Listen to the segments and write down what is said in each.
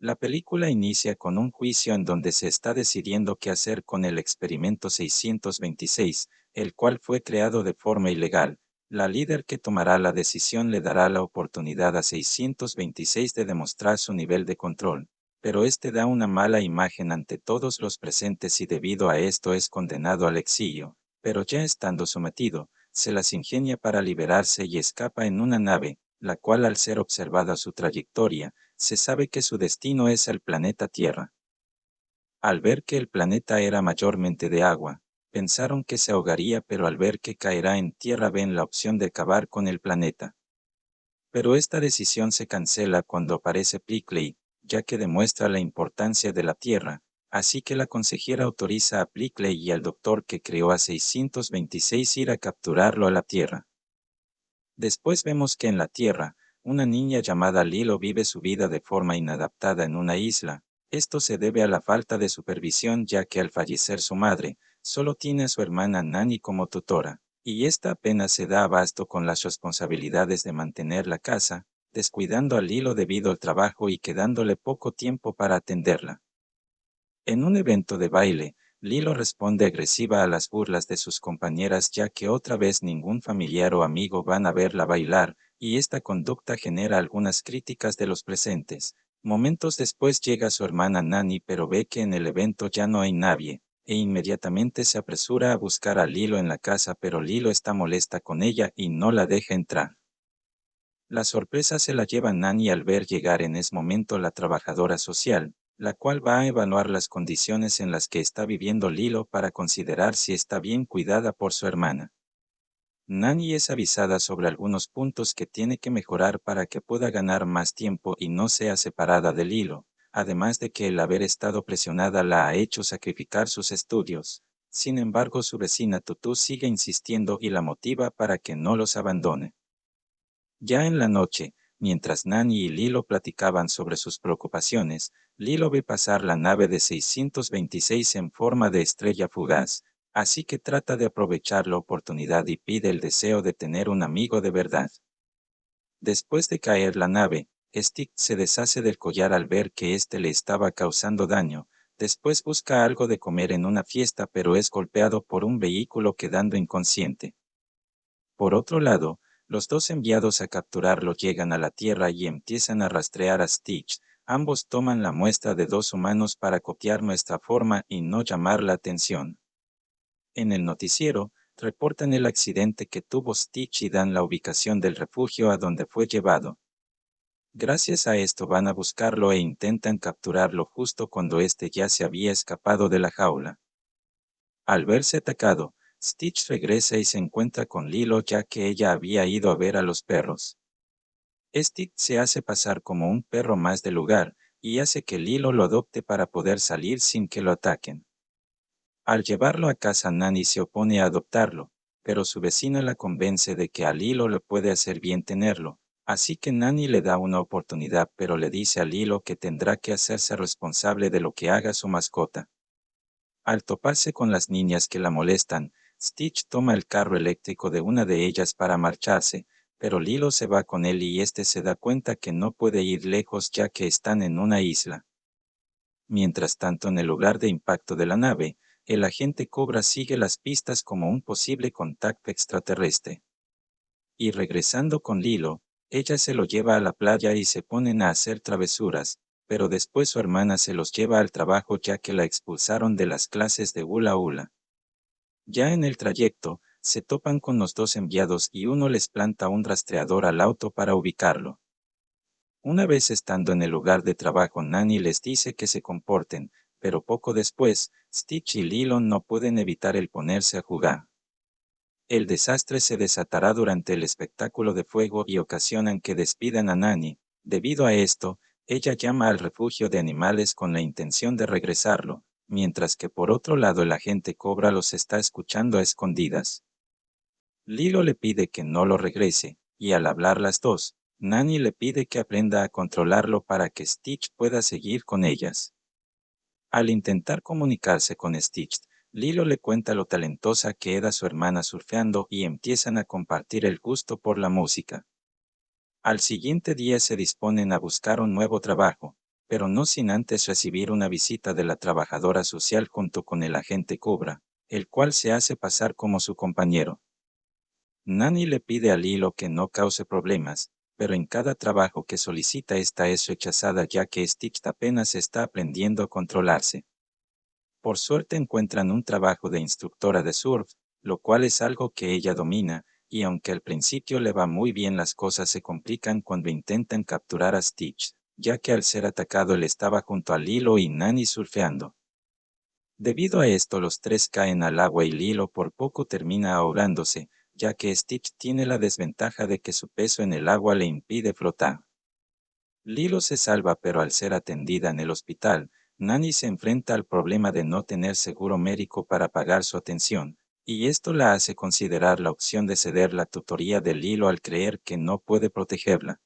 La película inicia con un juicio en donde se está decidiendo qué hacer con el experimento 626, el cual fue creado de forma ilegal. La líder que tomará la decisión le dará la oportunidad a 626 de demostrar su nivel de control, pero este da una mala imagen ante todos los presentes y debido a esto es condenado al exilio, pero ya estando sometido, se las ingenia para liberarse y escapa en una nave, la cual al ser observada su trayectoria, se sabe que su destino es el planeta Tierra. Al ver que el planeta era mayormente de agua, pensaron que se ahogaría, pero al ver que caerá en tierra ven la opción de acabar con el planeta. Pero esta decisión se cancela cuando aparece Plickley, ya que demuestra la importancia de la Tierra, así que la consejera autoriza a Plickley y al doctor que creó a 626 ir a capturarlo a la Tierra. Después vemos que en la Tierra, una niña llamada Lilo vive su vida de forma inadaptada en una isla. Esto se debe a la falta de supervisión, ya que al fallecer su madre, solo tiene a su hermana Nani como tutora, y esta apenas se da abasto con las responsabilidades de mantener la casa, descuidando a Lilo debido al trabajo y quedándole poco tiempo para atenderla. En un evento de baile, Lilo responde agresiva a las burlas de sus compañeras, ya que otra vez ningún familiar o amigo van a verla bailar, y esta conducta genera algunas críticas de los presentes. Momentos después llega su hermana Nani, pero ve que en el evento ya no hay nadie, e inmediatamente se apresura a buscar a Lilo en la casa, pero Lilo está molesta con ella y no la deja entrar. La sorpresa se la lleva Nani al ver llegar en ese momento la trabajadora social, la cual va a evaluar las condiciones en las que está viviendo Lilo para considerar si está bien cuidada por su hermana. Nani es avisada sobre algunos puntos que tiene que mejorar para que pueda ganar más tiempo y no sea separada de Lilo, además de que el haber estado presionada la ha hecho sacrificar sus estudios. Sin embargo, su vecina Tutu sigue insistiendo y la motiva para que no los abandone. Ya en la noche, mientras Nani y Lilo platicaban sobre sus preocupaciones, Lilo ve pasar la nave de 626 en forma de estrella fugaz, así que trata de aprovechar la oportunidad y pide el deseo de tener un amigo de verdad. Después de caer la nave, Stick se deshace del collar al ver que éste le estaba causando daño. Después busca algo de comer en una fiesta, pero es golpeado por un vehículo quedando inconsciente. Por otro lado, los dos enviados a capturarlo llegan a la Tierra y empiezan a rastrear a Stitch. Ambos toman la muestra de dos humanos para copiar nuestra forma y no llamar la atención. En el noticiero, reportan el accidente que tuvo Stitch y dan la ubicación del refugio a donde fue llevado. Gracias a esto van a buscarlo e intentan capturarlo justo cuando éste ya se había escapado de la jaula. Al verse atacado, Stitch regresa y se encuentra con Lilo, ya que ella había ido a ver a los perros. Stitch se hace pasar como un perro más del lugar, y hace que Lilo lo adopte para poder salir sin que lo ataquen. Al llevarlo a casa, Nani se opone a adoptarlo, pero su vecina la convence de que a Lilo le puede hacer bien tenerlo, así que Nani le da una oportunidad, pero le dice a Lilo que tendrá que hacerse responsable de lo que haga su mascota. Al toparse con las niñas que la molestan, Stitch toma el carro eléctrico de una de ellas para marcharse, pero Lilo se va con él y este se da cuenta que no puede ir lejos ya que están en una isla. Mientras tanto, en el lugar de impacto de la nave, el agente Cobra sigue las pistas como un posible contacto extraterrestre. Y regresando con Lilo, ella se lo lleva a la playa y se ponen a hacer travesuras, pero después su hermana se los lleva al trabajo ya que la expulsaron de las clases de hula hula. Ya en el trayecto, se topan con los dos enviados y uno les planta un rastreador al auto para ubicarlo. Una vez estando en el lugar de trabajo, Nani les dice que se comporten, pero poco después, Stitch y Lilo no pueden evitar el ponerse a jugar. El desastre se desatará durante el espectáculo de fuego y ocasionan que despidan a Nani. Debido a esto, ella llama al refugio de animales con la intención de regresarlo, mientras que por otro lado el agente Cobra los está escuchando a escondidas. Lilo le pide que no lo regrese, y al hablar las dos, Nani le pide que aprenda a controlarlo para que Stitch pueda seguir con ellas. Al intentar comunicarse con Stitch, Lilo le cuenta lo talentosa que era su hermana surfeando y empiezan a compartir el gusto por la música. Al siguiente día se disponen a buscar un nuevo trabajo, pero no sin antes recibir una visita de la trabajadora social junto con el agente Cobra, el cual se hace pasar como su compañero. Nani le pide a Lilo que no cause problemas, pero en cada trabajo que solicita esta es rechazada ya que Stitch apenas está aprendiendo a controlarse. Por suerte encuentran un trabajo de instructora de surf, lo cual es algo que ella domina, y aunque al principio le va muy bien, las cosas se complican cuando intentan capturar a Stitch, ya que al ser atacado él estaba junto a Lilo y Nani surfeando. Debido a esto los tres caen al agua y Lilo por poco termina ahogándose, ya que Stitch tiene la desventaja de que su peso en el agua le impide flotar. Lilo se salva, pero al ser atendida en el hospital, Nani se enfrenta al problema de no tener seguro médico para pagar su atención, y esto la hace considerar la opción de ceder la tutoría de Lilo al creer que no puede protegerla.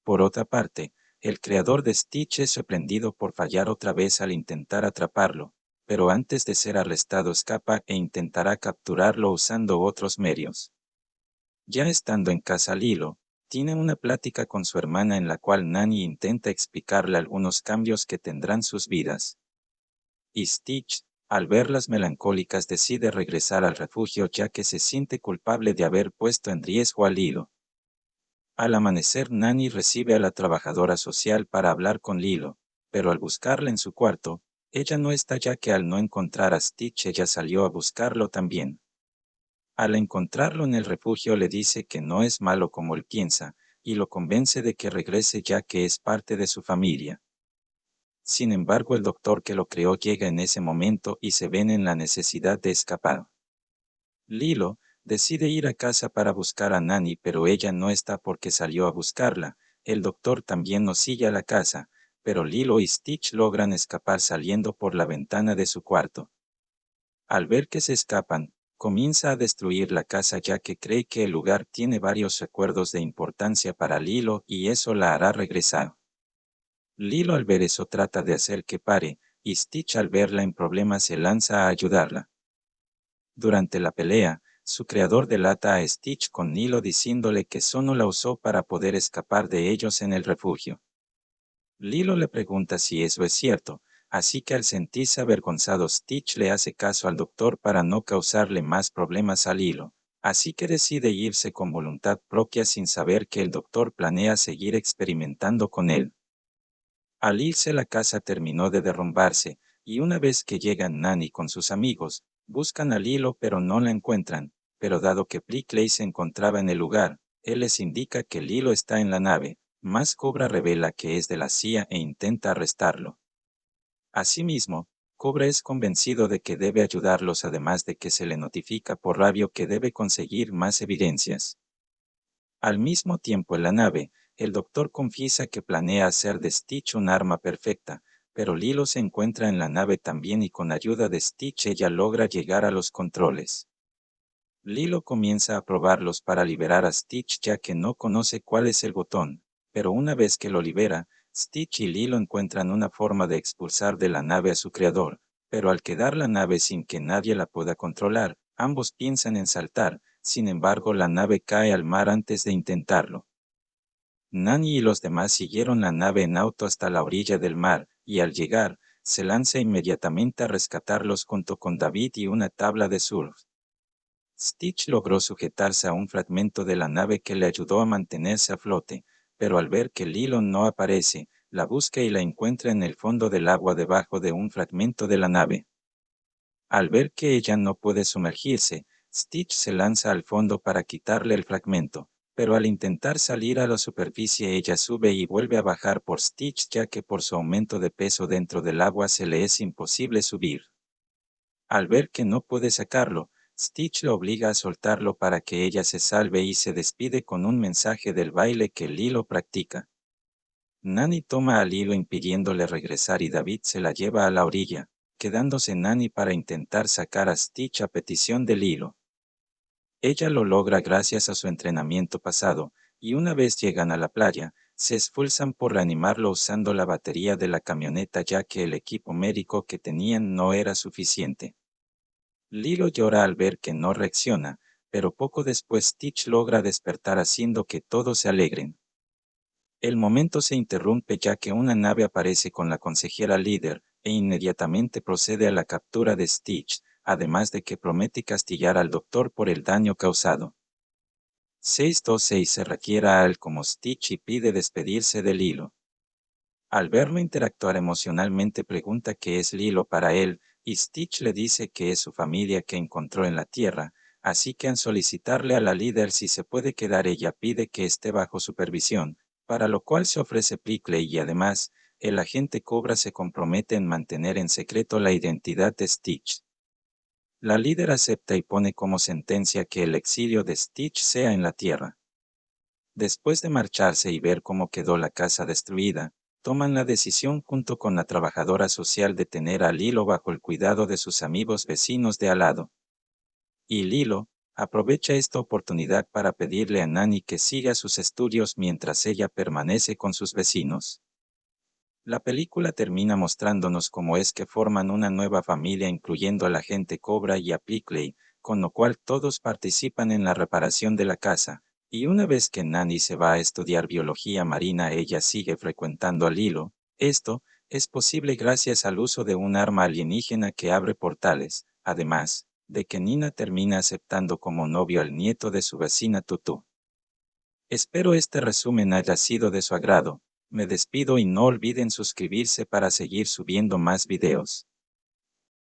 Por otra parte, el creador de Stitch es sorprendido por fallar otra vez al intentar atraparlo, pero antes de ser arrestado escapa e intentará capturarlo usando otros medios. Ya estando en casa, Lilo tiene una plática con su hermana en la cual Nani intenta explicarle algunos cambios que tendrán sus vidas. Y Stitch, al verlas melancólicas, decide regresar al refugio ya que se siente culpable de haber puesto en riesgo a Lilo. Al amanecer, Nani recibe a la trabajadora social para hablar con Lilo, pero al buscarla en su cuarto, ella no está ya que al no encontrar a Stitch ella salió a buscarlo también. Al encontrarlo en el refugio le dice que no es malo como él piensa, y lo convence de que regrese ya que es parte de su familia. Sin embargo, el doctor que lo creó llega en ese momento y se ven en la necesidad de escapar. Lilo decide ir a casa para buscar a Nani, pero ella no está porque salió a buscarla. El doctor también nos sigue a la casa, pero Lilo y Stitch logran escapar saliendo por la ventana de su cuarto. Al ver que se escapan, comienza a destruir la casa ya que cree que el lugar tiene varios recuerdos de importancia para Lilo y eso la hará regresar. Lilo al ver eso trata de hacer que pare, y Stitch al verla en problemas se lanza a ayudarla. Durante la pelea, su creador delata a Stitch con Lilo diciéndole que solo la usó para poder escapar de ellos en el refugio. Lilo le pregunta si eso es cierto, así que al sentirse avergonzado Stitch le hace caso al doctor para no causarle más problemas a Lilo, así que decide irse con voluntad propia sin saber que el doctor planea seguir experimentando con él. Al irse la casa terminó de derrumbarse, y una vez que llegan Nani con sus amigos, buscan a Lilo pero no la encuentran, pero dado que Prickly se encontraba en el lugar, él les indica que Lilo está en la nave, más Cobra revela que es de la CIA e intenta arrestarlo. Asimismo, Cobra es convencido de que debe ayudarlos además de que se le notifica por radio que debe conseguir más evidencias. Al mismo tiempo en la nave, el doctor confiesa que planea hacer de Stitch un arma perfecta, pero Lilo se encuentra en la nave también y con ayuda de Stitch ella logra llegar a los controles. Lilo comienza a probarlos para liberar a Stitch ya que no conoce cuál es el botón, pero una vez que lo libera, Stitch y Lilo encuentran una forma de expulsar de la nave a su creador, pero al quedar la nave sin que nadie la pueda controlar, ambos piensan en saltar, sin embargo la nave cae al mar antes de intentarlo. Nani y los demás siguieron la nave en auto hasta la orilla del mar, y al llegar, se lanza inmediatamente a rescatarlos junto con David y una tabla de surf. Stitch logró sujetarse a un fragmento de la nave que le ayudó a mantenerse a flote, pero al ver que Lilo no aparece, la busca y la encuentra en el fondo del agua debajo de un fragmento de la nave. Al ver que ella no puede sumergirse, Stitch se lanza al fondo para quitarle el fragmento, pero al intentar salir a la superficie ella sube y vuelve a bajar por Stitch ya que por su aumento de peso dentro del agua se le es imposible subir. Al ver que no puede sacarlo, Stitch lo obliga a soltarlo para que ella se salve y se despide con un mensaje del baile que Lilo practica. Nani toma a Lilo impidiéndole regresar y David se la lleva a la orilla, quedándose Nani para intentar sacar a Stitch a petición de Lilo. Ella lo logra gracias a su entrenamiento pasado, y una vez llegan a la playa, se esfuerzan por reanimarlo usando la batería de la camioneta ya que el equipo médico que tenían no era suficiente. Lilo llora al ver que no reacciona, pero poco después Stitch logra despertar haciendo que todos se alegren. El momento se interrumpe ya que una nave aparece con la consejera líder, e inmediatamente procede a la captura de Stitch, además de que promete castigar al doctor por el daño causado. 626 se requiere a él como Stitch y pide despedirse de Lilo. Al verlo interactuar emocionalmente pregunta qué es Lilo para él, y Stitch le dice que es su familia que encontró en la Tierra, así que al solicitarle a la líder si se puede quedar ella pide que esté bajo supervisión, para lo cual se ofrece Prickly y además, el agente Cobra se compromete en mantener en secreto la identidad de Stitch. La líder acepta y pone como sentencia que el exilio de Stitch sea en la Tierra. Después de marcharse y ver cómo quedó la casa destruida, toman la decisión junto con la trabajadora social de tener a Lilo bajo el cuidado de sus amigos vecinos de al lado. Y Lilo aprovecha esta oportunidad para pedirle a Nani que siga sus estudios mientras ella permanece con sus vecinos. La película termina mostrándonos cómo es que forman una nueva familia incluyendo al agente Cobra y a Prickly, con lo cual todos participan en la reparación de la casa, y una vez que Nani se va a estudiar biología marina ella sigue frecuentando al hilo. Esto es posible gracias al uso de un arma alienígena que abre portales, además de que Nina termina aceptando como novio al nieto de su vecina Tutu. Espero este resumen haya sido de su agrado. Me despido y no olviden suscribirse para seguir subiendo más videos.